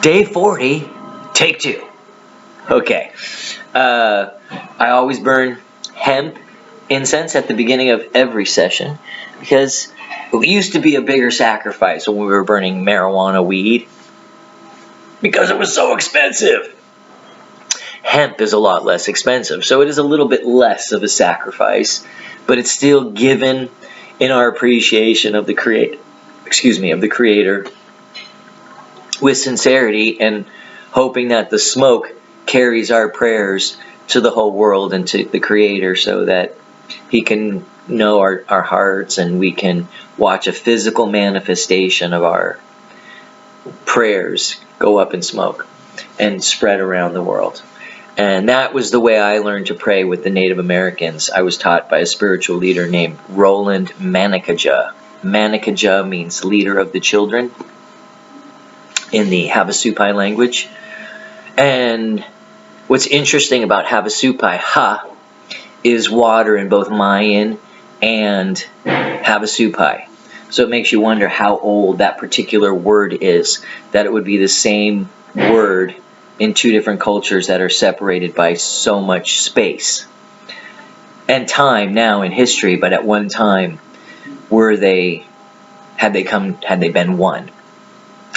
Day 40, take 2. Okay. I always burn hemp incense at the beginning of every session because it used to be a bigger sacrifice when we were burning marijuana weed because it was so expensive. Hemp is a lot less expensive, so it is a little bit less of a sacrifice, but it's still given in our appreciation of the Creator, with sincerity and hoping that the smoke carries our prayers to the whole world and to the Creator so that He can know our hearts and we can watch a physical manifestation of our prayers go up in smoke and spread around the world. And that was the way I learned to pray with the Native Americans. I was taught by a spiritual leader named Roland Manikaja. Manikaja means leader of the children in the Havasupai language. And what's interesting about Havasupai, ha, is water in both Mayan and Havasupai. So it makes you wonder how old that particular word is, that it would be the same word in two different cultures that are separated by so much space and time now in history, but at one time had they been one?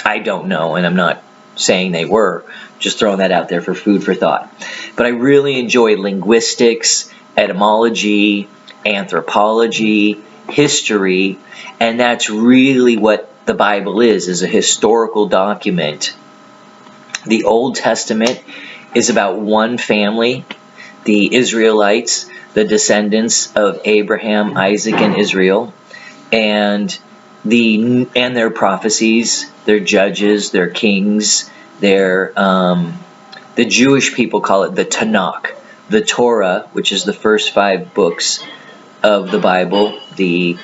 I don't know, and I'm not saying they were, just throwing that out there for food for thought. But I really enjoy linguistics, etymology, anthropology, history, and that's really what the Bible is a historical document. The Old Testament is about one family, the Israelites, the descendants of Abraham, Isaac, and Israel, and their prophecies, their judges, their kings, the Jewish people call it the Tanakh, the Torah, which is the first 5 books of the Bible, the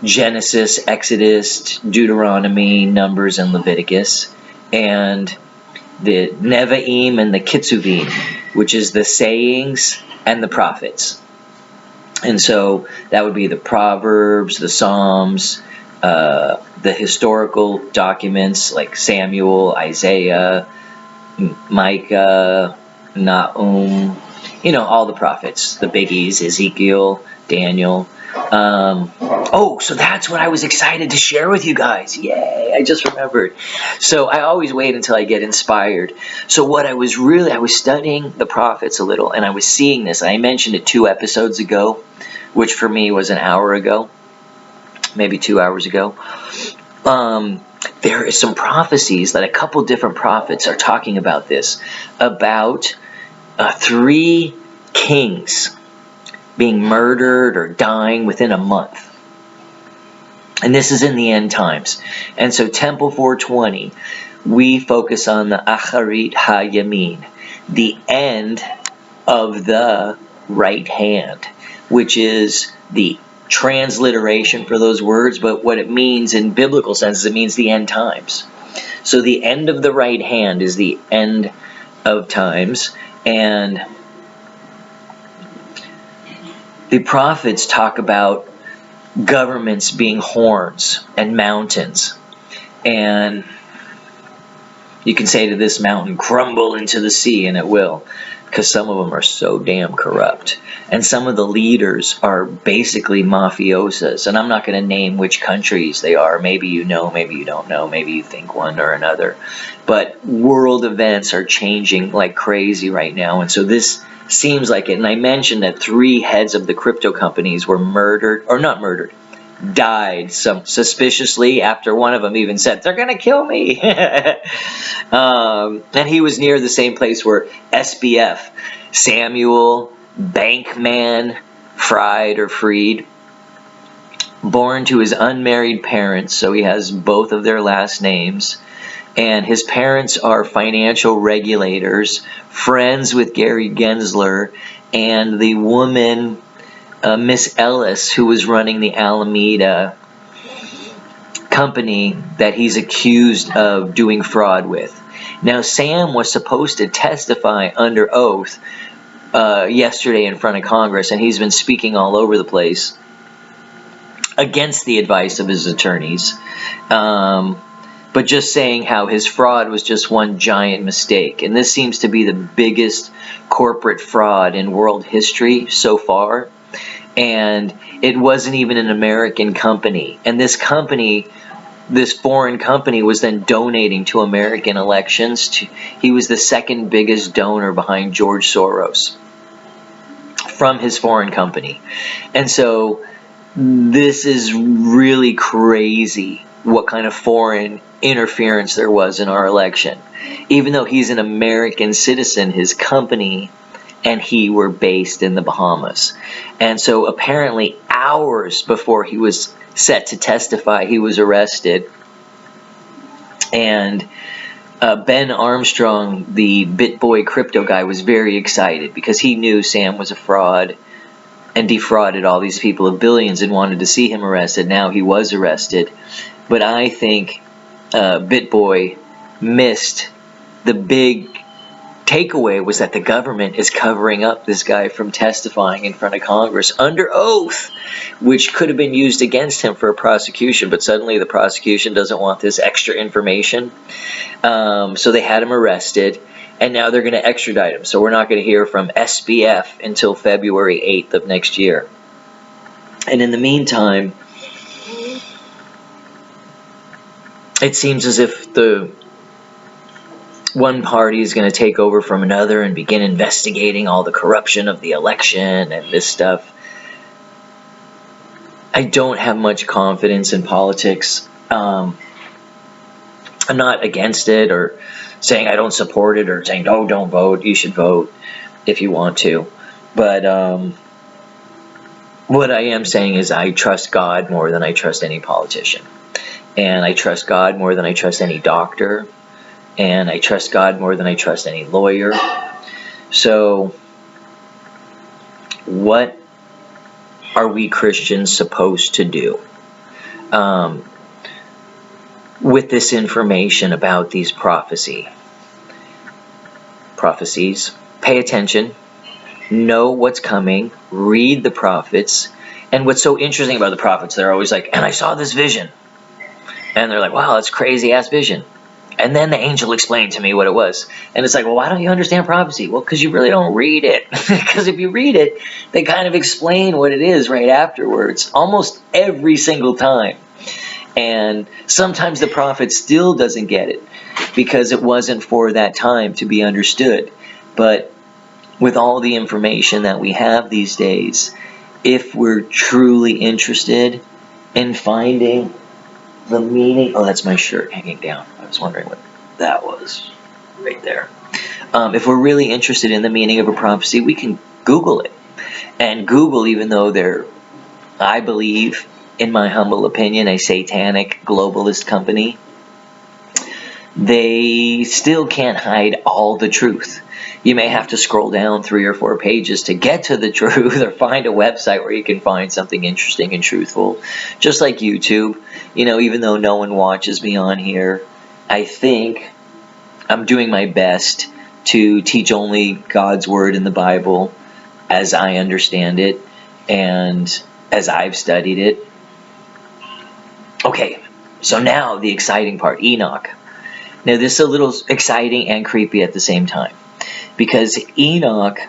Genesis, Exodus, Deuteronomy, Numbers, and Leviticus, and the Nevi'im and the Kitzuvim, which is the sayings and the prophets. And so that would be the Proverbs, the Psalms, the historical documents like Samuel, Isaiah, Micah, Nahum, all the prophets, the biggies, Ezekiel, Daniel. So that's what I was excited to share with you guys. Yay, I just remembered. So I always wait until I get inspired. So what I was studying the prophets a little, and I was seeing this. I mentioned it 2 episodes ago, which for me was an hour ago, maybe 2 hours ago. There is some prophecies that a couple different prophets are talking about this, about 3 kings being murdered or dying within a month. And this is in the end times. And so Temple 420, we focus on the Acharit HaYamin, the end of the right hand, which is the transliteration for those words, but what it means in biblical sense is it means the end times. So the end of the right hand is the end of times, and the prophets talk about governments being horns and mountains. And you can say to this mountain, crumble into the sea, and it will. Because some of them are so damn corrupt. And some of the leaders are basically mafiosas. And I'm not going to name which countries they are. Maybe you know, maybe you don't know. Maybe you think one or another. But world events are changing like crazy right now. And so this seems like it. And I mentioned that 3 heads of the crypto companies were died suspiciously after one of them even said, they're going to kill me. And he was near the same place where SBF, Samuel Bankman Fried, born to his unmarried parents, so he has both of their last names. And his parents are financial regulators, friends with Gary Gensler, and the woman, Miss Ellis, who was running the Alameda company that he's accused of doing fraud with. Now, Sam was supposed to testify under oath yesterday in front of Congress, and he's been speaking all over the place against the advice of his attorneys. but just saying how his fraud was just one giant mistake. And this seems to be the biggest corporate fraud in world history so far. And it wasn't even an American company. And this company, this foreign company, was then donating to American elections. He was the second biggest donor behind George Soros from his foreign company. And so this is really crazy what kind of foreign interference there was in our election. Even though he's an American citizen, his company and he were based in the Bahamas. And so apparently hours before he was set to testify, he was arrested. And Ben Armstrong, the BitBoy crypto guy, was very excited because he knew Sam was a fraud and defrauded all these people of billions and wanted to see him arrested. Now he was arrested. But I think BitBoy missed the big takeaway, was that the government is covering up this guy from testifying in front of Congress under oath, which could have been used against him for a prosecution, but suddenly the prosecution doesn't want this extra information. So they had him arrested, and now they're going to extradite him. So we're not going to hear from SBF until February 8th of next year. And in the meantime, it seems as if the one party is going to take over from another and begin investigating all the corruption of the election and this stuff. I don't have much confidence in politics. I'm not against it or saying I don't support it or saying, no, don't vote. You should vote if you want to. But what I am saying is I trust God more than I trust any politician. And I trust God more than I trust any doctor. And I trust God more than I trust any lawyer. So, what are we Christians supposed to do with this information about these prophecies? Pay attention, know what's coming, read the prophets. And what's so interesting about the prophets, they're always like, and I saw this vision. And they're like, wow, that's crazy-ass vision. And then the angel explained to me what it was. And it's like, well, why don't you understand prophecy? Well, because you really don't read it. Because if you read it, they kind of explain what it is right afterwards, almost every single time. And sometimes the prophet still doesn't get it because it wasn't for that time to be understood. But with all the information that we have these days, if we're truly interested in finding the meaning... Oh, that's my shirt hanging down. I was wondering what that was right there. If we're really interested in the meaning of a prophecy, we can Google it. And Google, even though they're, I believe, in my humble opinion, a satanic globalist company, they still can't hide all the truth. You may have to scroll down 3 or 4 pages to get to the truth, or find a website where you can find something interesting and truthful. Just like YouTube, even though no one watches me on here, I think I'm doing my best to teach only God's Word in the Bible as I understand it and as I've studied it. Okay, so now the exciting part, Enoch. Now this is a little exciting and creepy at the same time, because Enoch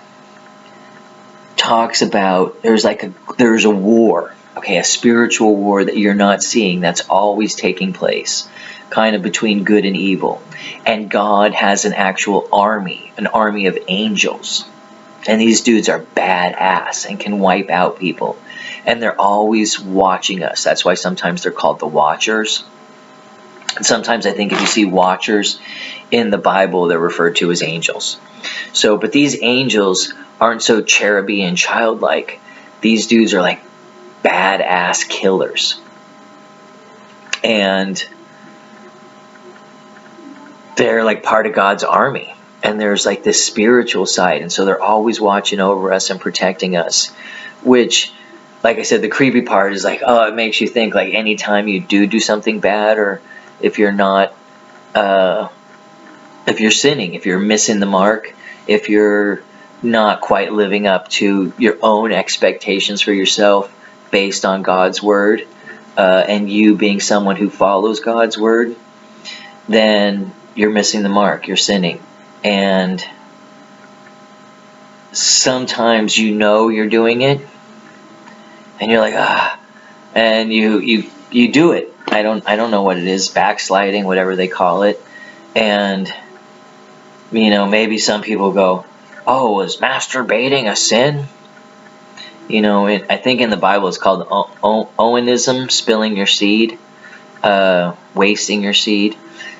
talks about there's a war, okay, a spiritual war that you're not seeing, that's always taking place, kind of between good and evil. And God has an actual army, an army of angels. And these dudes are badass and can wipe out people. And they're always watching us. That's why sometimes they're called the Watchers. And sometimes I think if you see Watchers in the Bible, they're referred to as angels. So, but these angels aren't so cheruby and childlike. These dudes are like badass killers. And they're like part of God's army. And there's like this spiritual side. And so they're always watching over us and protecting us. Which, like I said, the creepy part is like, oh, it makes you think like anytime you do something bad, or if you're not, if you're sinning, if you're missing the mark, if you're not quite living up to your own expectations for yourself based on God's Word, and you being someone who follows God's Word, then you're missing the mark. You're sinning. And sometimes you know you're doing it, and you're like, and you do it. I don't know what it is, backsliding, whatever they call it. And maybe some people go, oh, is masturbating a sin? I think in the Bible it's called onanism, spilling your seed, wasting your seed.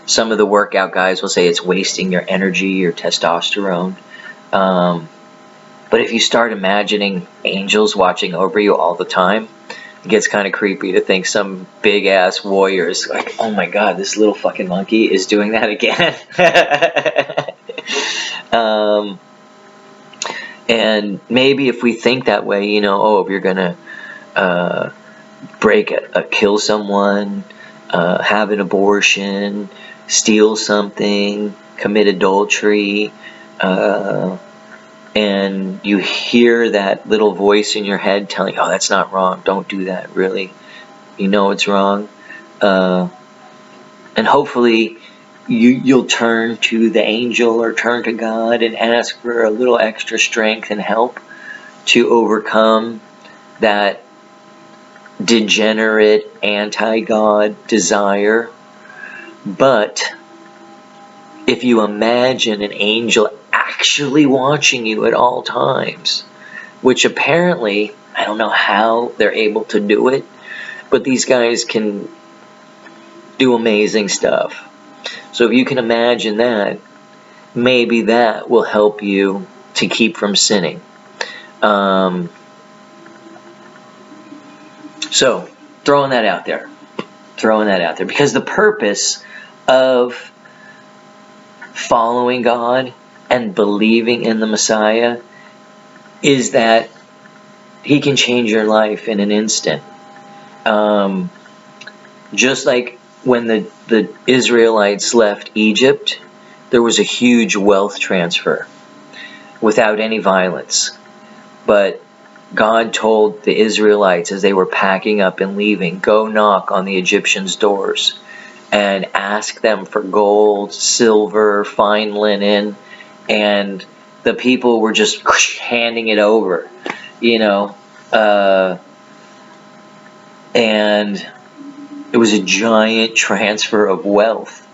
Some of the workout guys will say it's wasting your energy, your testosterone. But if you start imagining angels watching over you all the time, it gets kind of creepy to think some big-ass warrior is like, oh my god, this little fucking monkey is doing that again. And maybe if we think that way, if you're going to kill someone, have an abortion, steal something, commit adultery, and you hear that little voice in your head telling you, oh, that's not wrong, don't do that, really. It's wrong. And hopefully you'll turn to the angel or turn to God and ask for a little extra strength and help to overcome that degenerate, anti-God desire. But if you imagine an angel actually watching you at all times, which apparently, I don't know how they're able to do it, but these guys can do amazing stuff. So if you can imagine that, maybe that will help you to keep from sinning. So, throwing that out there. Because the purpose of following God and believing in the Messiah is that He can change your life in an instant. Just like when the Israelites left Egypt, there was a huge wealth transfer without any violence. But God told the Israelites as they were packing up and leaving, go knock on the Egyptians' doors and ask them for gold, silver, fine linen, and the people were just handing it over, and it was a giant transfer of wealth.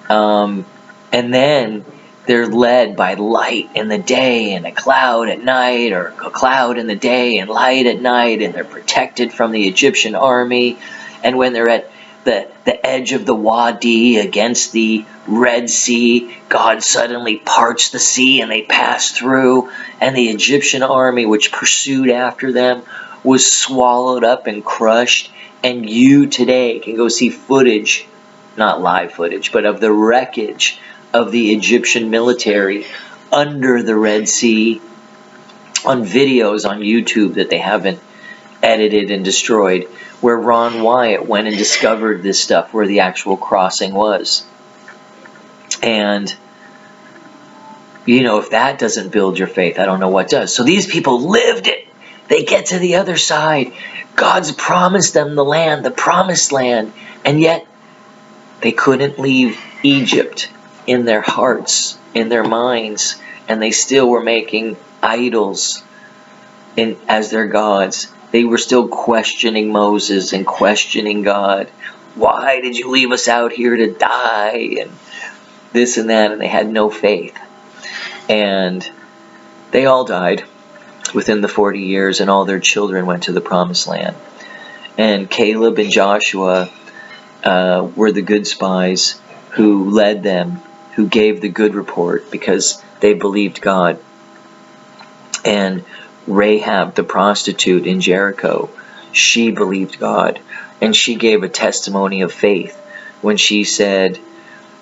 And then they're led by light in the day and a cloud at night, or a cloud in the day and light at night, and they're protected from the Egyptian army. And when they're at the edge of the Wadi against the Red Sea, God suddenly parts the sea and they pass through, and the Egyptian army, which pursued after them, was swallowed up and crushed. And you today can go see footage, not live footage, but of the wreckage of the Egyptian military under the Red Sea on videos on YouTube that they haven't edited and destroyed, where Ron Wyatt went and discovered this stuff where the actual crossing was. And if that doesn't build your faith, I don't know what does. So these people lived it. They get to the other side. God's promised them the land, the promised land, and yet they couldn't leave Egypt in their hearts, in their minds, and they still were making idols as their gods. They were still questioning Moses and questioning God. Why did you leave us out here to die? And this and that, and they had no faith. And they all died within the 40 years, and all their children went to the promised land. And Caleb and Joshua were the good spies who led them, who gave the good report because they believed God. And Rahab, the prostitute in Jericho, she believed God, and she gave a testimony of faith when she said,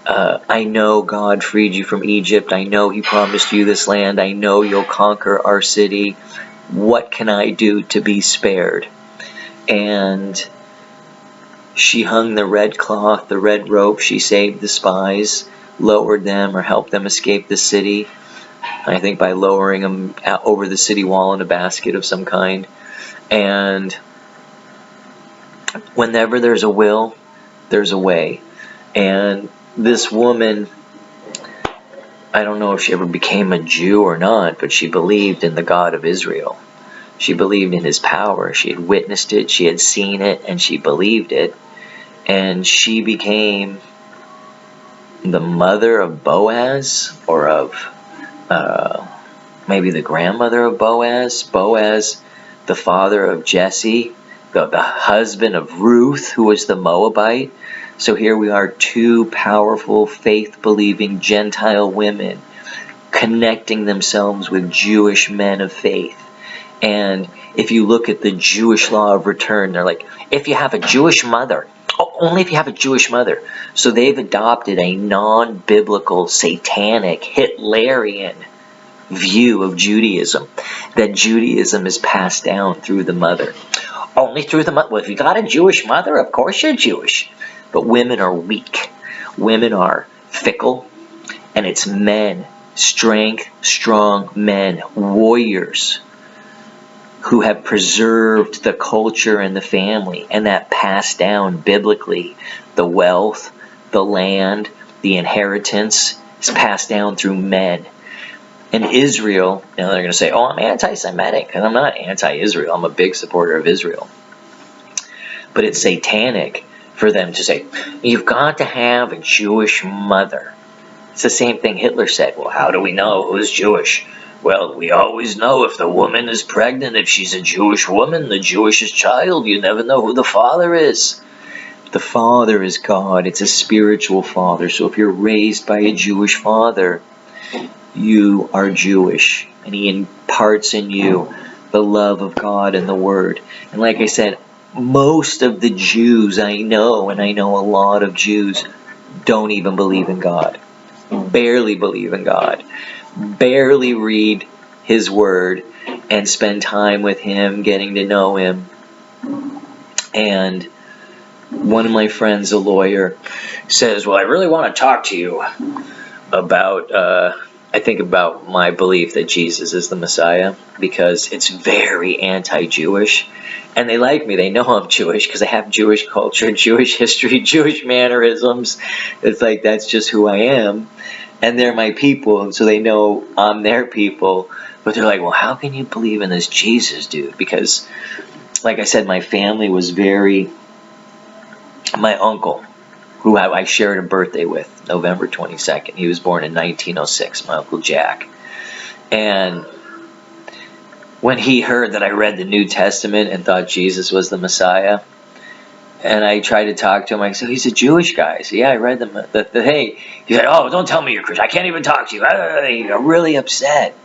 I know God freed you from Egypt. I know He promised you this land. I know you'll conquer our city. What can I do to be spared? And she hung the red cloth, the red rope. She saved the spies, lowered them or helped them escape the city. I think by lowering them over the city wall in a basket of some kind. And whenever there's a will, there's a way. And this woman, I don't know if she ever became a Jew or not, but she believed in the God of Israel. She believed in his power. She had witnessed it, she had seen it, and she believed it. And she became the mother of Boaz, or of maybe the grandmother of Boaz. Boaz, the father of Jesse, the husband of Ruth, who was the Moabite. So here we are, two powerful, faith-believing Gentile women connecting themselves with Jewish men of faith. And if you look at the Jewish law of return, they're like, if you have a Jewish mother, only if you have a Jewish mother. So they've adopted a non-biblical, satanic, Hitlerian view of Judaism, that Judaism is passed down through the mother. Only through the mother. Well, if you got a Jewish mother, of course you're Jewish. But women are weak. Women are fickle. And it's men, strength, strong men, warriors, who have preserved the culture and the family, and that passed down biblically. The wealth, the land, the inheritance is passed down through men. And Israel, they're going to say, oh, I'm anti-Semitic. And I'm not anti-Israel. I'm a big supporter of Israel. But it's satanic for them to say, you've got to have a Jewish mother. It's the same thing Hitler said. Well, how do we know who's Jewish? Well, we always know if the woman is pregnant, if she's a Jewish woman, the Jewish child, you never know who the father is. The father is God. It's a spiritual father. So if you're raised by a Jewish father, you are Jewish. And he imparts in you the love of God and the Word. And like I said, most of the Jews I know, and I know a lot of Jews, don't even believe in God. Barely believe in God. Barely read his word and spend time with him, getting to know him. And one of my friends, a lawyer, says, well, I really want to talk to you about about my belief that Jesus is the Messiah, because it's very anti-Jewish. And they like me. They know I'm Jewish because I have Jewish culture, Jewish history, Jewish mannerisms. It's like, that's just who I am. And they're my people, and so they know I'm their people. But they're like, well, how can you believe in this Jesus dude? Because, like I said, my family was my uncle, who I shared a birthday with, November 22nd. He was born in 1906, my Uncle Jack. And when he heard that I read the New Testament and thought Jesus was the Messiah, and I tried to talk to him, I said, he's a Jewish guy. So yeah, I read hey, he said, oh, don't tell me you're Christian. I can't even talk to you. He got really upset.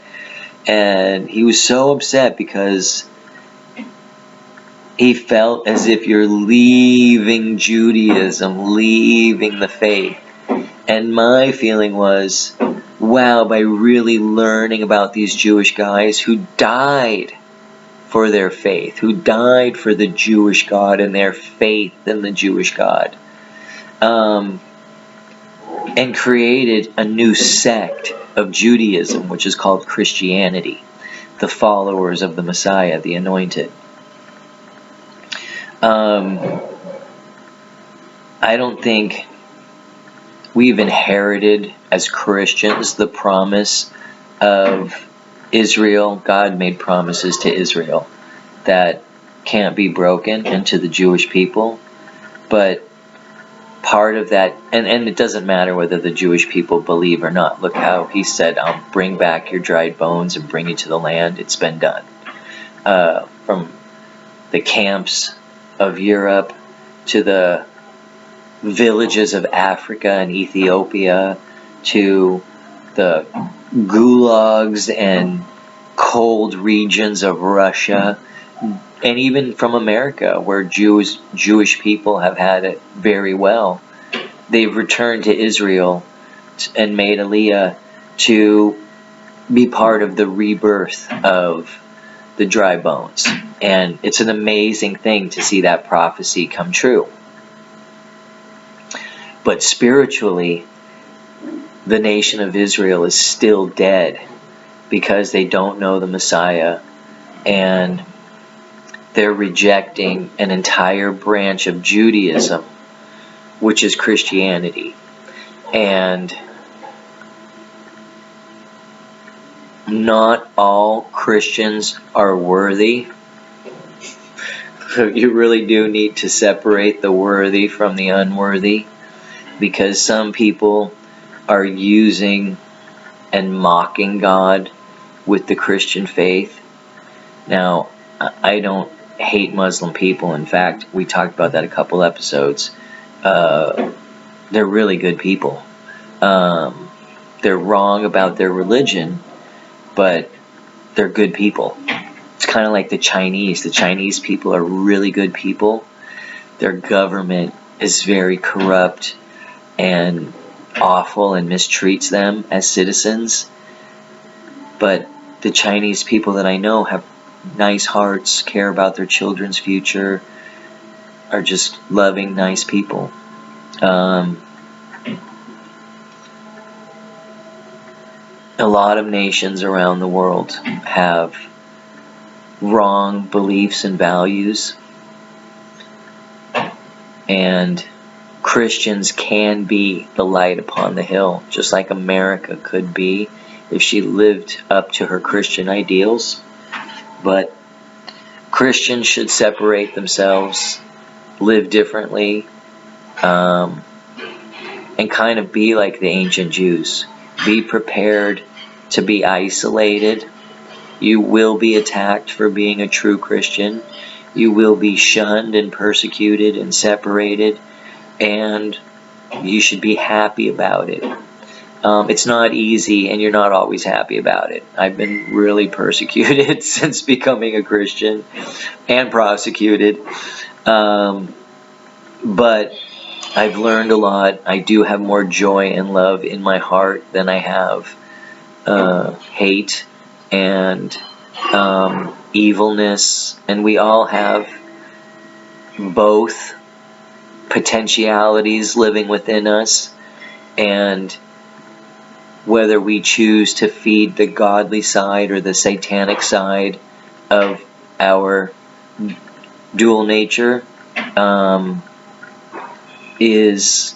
And he was so upset because he felt as if you're leaving Judaism, leaving the faith. And my feeling was, wow, by really learning about these Jewish guys who died for their faith, who died for the Jewish God and their faith in the Jewish God, and created a new sect of Judaism, which is called Christianity, the followers of the Messiah, the Anointed. I don't think we've inherited as Christians the promise of Israel. God made promises to Israel that can't be broken, and to the Jewish people. But part of that, and it doesn't matter whether the Jewish people believe or not. Look how he said, I'll bring back your dried bones and bring you to the land. It's been done. From the camps of Europe to the villages of Africa and Ethiopia, to the gulags and cold regions of Russia, and even from America, where Jewish people have had it very well. They've returned to Israel and made Aliyah to be part of the rebirth of the dry bones. And it's an amazing thing to see that prophecy come true. But spiritually, the nation of Israel is still dead because they don't know the Messiah, and they're rejecting an entire branch of Judaism, which is Christianity. And not all Christians are worthy. So you really do need to separate the worthy from the unworthy, because some people are using and mocking God with the Christian faith. Now, I don't hate Muslim people. In fact, we talked about that a couple episodes. They're really good people. They're wrong about their religion, but they're good people. It's kind of like the Chinese. The Chinese people are really good people. Their government is very corrupt and awful and mistreats them as citizens. But the Chinese people that I know have nice hearts, care about their children's future, are just loving, nice people. A lot of nations around the world have wrong beliefs and values, and Christians can be the light upon the hill, just like America could be if she lived up to her Christian ideals. But Christians should separate themselves, live differently, and kind of be like the ancient Jews. Be prepared to be isolated. You will be attacked for being a true Christian. You will be shunned and persecuted and separated, and you should be happy about it. It's not easy, and you're not always happy about it. I've been really persecuted since becoming a Christian, and prosecuted. But I've learned a lot. I do have more joy and love in my heart than I have hate and evilness. And we all have both potentialities living within us, and whether we choose to feed the godly side or the satanic side of our dual nature is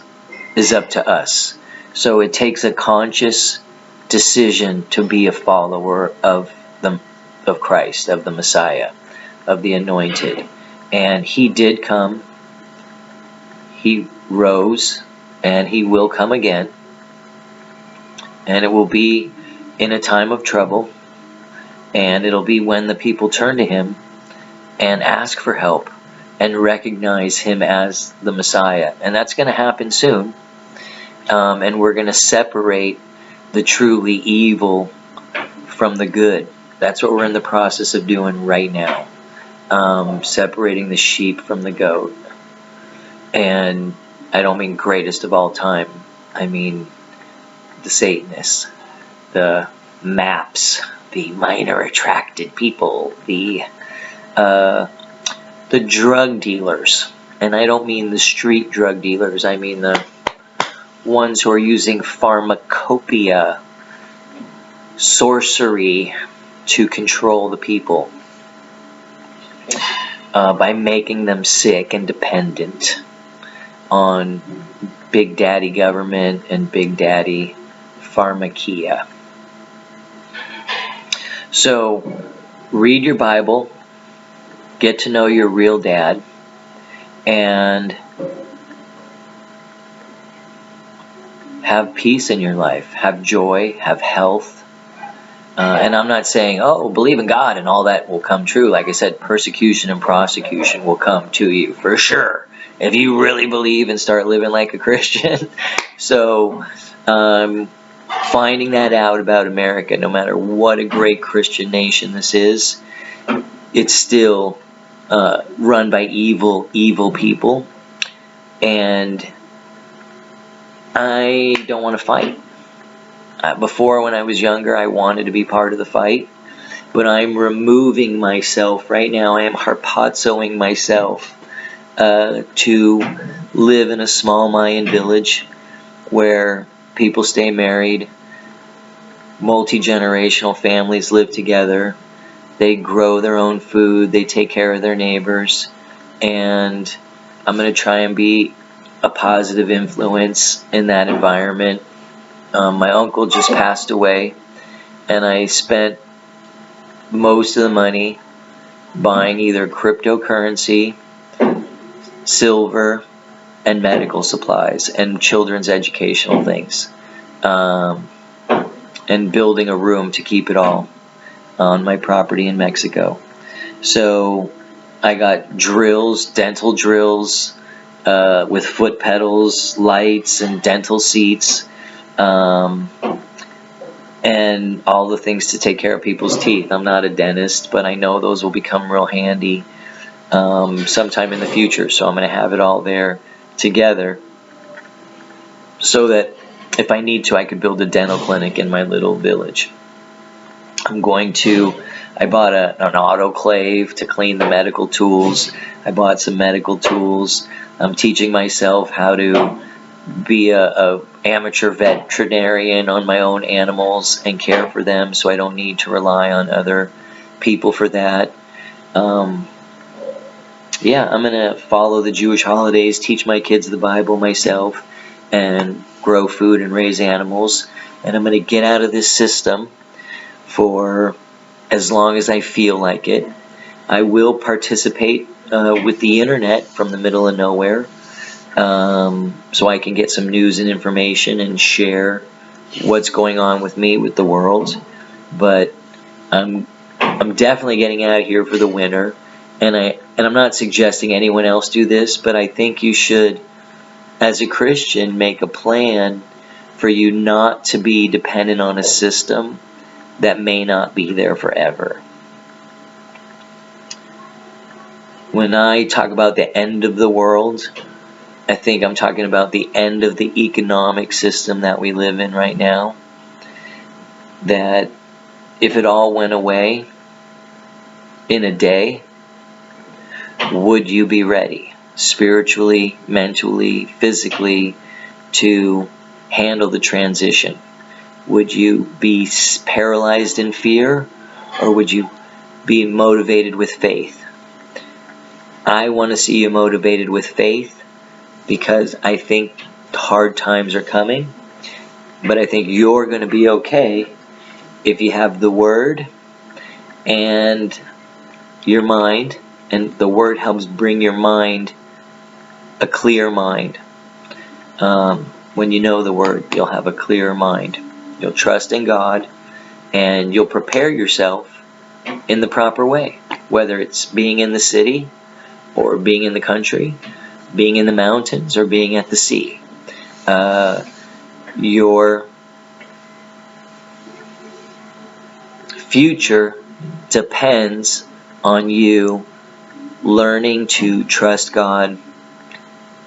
up to us. So it takes a conscious decision to be a follower of Christ, of the Messiah, of the Anointed. And He did come. He rose, and He will come again. And it will be in a time of trouble, and it'll be when the people turn to Him and ask for help and recognize Him as the Messiah. And that's going to happen soon. And we're going to separate the truly evil from the good. That's what we're in the process of doing right now. Separating the sheep from the goat. And I don't mean greatest of all time. I mean the Satanists, the MAPS, the minor attracted people, the drug dealers. And I don't mean the street drug dealers. I mean the ones who are using pharmacopoeia, sorcery, to control the people by making them sick and dependent on Big Daddy government and Big Daddy pharmakeia. So read your Bible, get to know your real dad, and have peace in your life, have joy, have health. And I'm not saying, believe in God and all that will come true. Like I said, persecution and prosecution will come to you for sure, if you really believe and start living like a Christian. So finding that out about America, no matter what a great Christian nation this is, it's still run by evil people. And I don't want to fight. Before, when I was younger, I wanted to be part of the fight, but I'm removing myself right now. I am harpazoing myself to live in a small Mayan village where people stay married, multi-generational families live together, they grow their own food, they take care of their neighbors, and I'm going to try and be a positive influence in that environment. My uncle just passed away, and I spent most of the money buying either cryptocurrency, silver, and medical supplies, and children's educational things, and building a room to keep it all on my property in Mexico. So I got drills, dental drills, with foot pedals, lights, and dental seats, and all the things to take care of people's teeth. I'm not a dentist, but I know those will become real handy sometime in the future. So I'm going to have it all there together so that if I need to, I could build a dental clinic in my little village. I bought an autoclave to clean the medical tools. I bought some medical tools. I'm teaching myself how to be a amateur veterinarian on my own animals and care for them, so I don't need to rely on other people for that. I'm going to follow the Jewish holidays, teach my kids the Bible myself, and grow food and raise animals. And I'm going to get out of this system for as long as I feel like it. I will participate with the internet from the middle of nowhere, so I can get some news and information and share what's going on with me, with the world. But I'm definitely getting out of here for the winter, and I'm not suggesting anyone else do this, but I think you should, as a Christian, make a plan for you not to be dependent on a system that may not be there forever. When I talk about the end of the world, I think I'm talking about the end of the economic system that we live in right now. That if it all went away in a day, would you be ready, spiritually, mentally, physically, to handle the transition? Would you be paralyzed in fear, or would you be motivated with faith? I want to see you motivated with faith, because I think hard times are coming, but I think you're going to be okay if you have the Word and your mind, and the Word helps bring your mind a clear mind. When you know the Word, you'll have a clear mind. You'll trust in God, and you'll prepare yourself in the proper way, whether it's being in the city or being in the country, being in the mountains, or being at the sea. Your future depends on you learning to trust God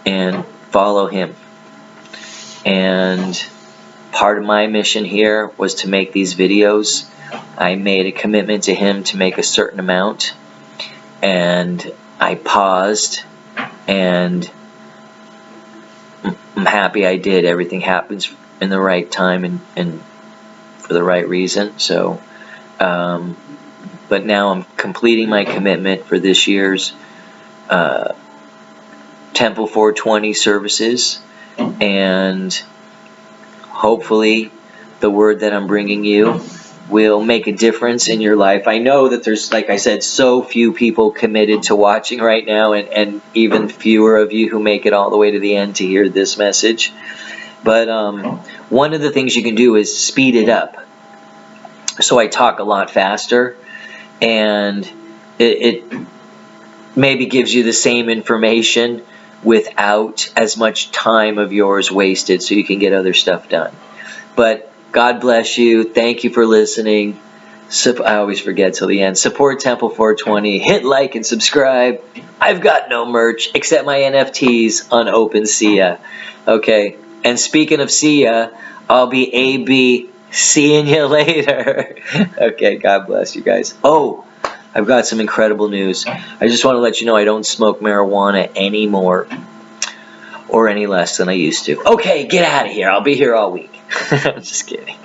and follow Him. And part of my mission here was to make these videos. I made a commitment to Him to make a certain amount, and I paused, and I'm happy I did. Everything happens in the right time and for the right reason. So, but now I'm completing my commitment for this year's Temple 420 services, and hopefully the word that I'm bringing you will make a difference in your life. I know that there's, like I said, so few people committed to watching right now, and even fewer of you who make it all the way to the end to hear this message. But one of the things you can do is speed it up. So I talk a lot faster, and it maybe gives you the same information without as much time of yours wasted, so you can get other stuff done. But God bless you. Thank you for listening. I always forget till the end. Support Temple 420. Hit like and subscribe. I've got no merch except my NFTs on OpenSea. Okay. And speaking of Sia, I'll be AB seeing you later. Okay. God bless you guys. Oh, I've got some incredible news. I just want to let you know I don't smoke marijuana anymore, or any less than I used to. Okay, get out of here. I'll be here all week. I'm just kidding.